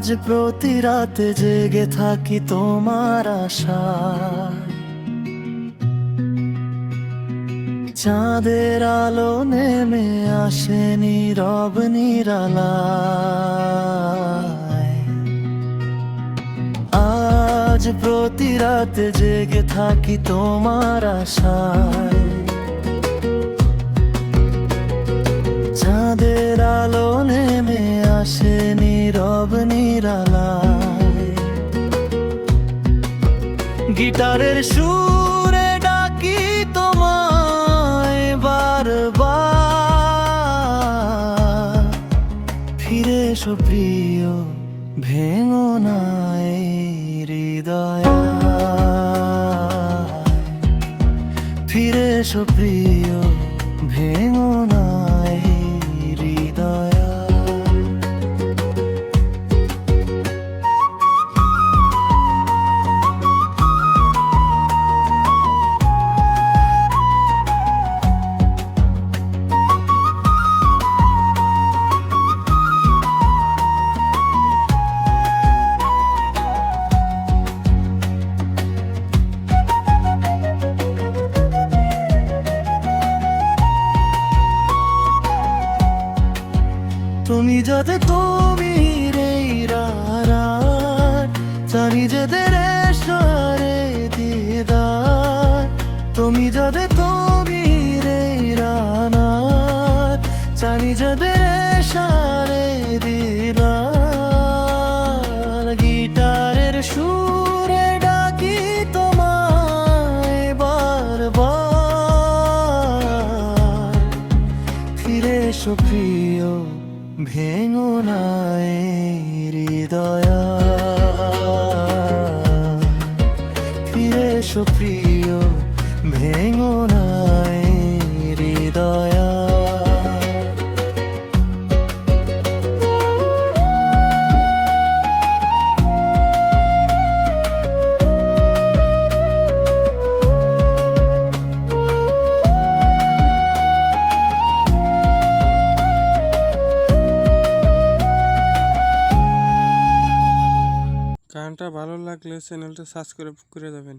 আজ প্রতি রাতে জেগে থাকি তোমার আশায়, চাঁদের আলো নেমে আসে নীরব নিরালায়। আজ প্রতি রাতে জেগে থাকি তোমার আশায়, চাঁদের আলো নেমে আসে নীরব নিরালায়। গিটারের সুরে ডাকি তোমায় বারবার, ফিরে এসো প্রিয়, ভেঙো না এই হৃদয়। ফিরে এসো প্রিয়, ভেঙো না এই হৃদয়। তুমি যাতে তুমি রে রাত জানি যেতে রে সারে দিদার। তুমি যাতে তুমি রে রাত জানি যেতে রে সারে দিদার। গিটারের সুরে ডাকি তোমায় বারবার, ফিরে এসো প্রিয়, ভেঙো না এই হৃদয়। ফিরে এসো প্রিয়, ভেঙো না এই হৃদয়। গানটা ভালো লাগলে চ্যানেলটা সাবস্ক্রাইব করে দেবেন।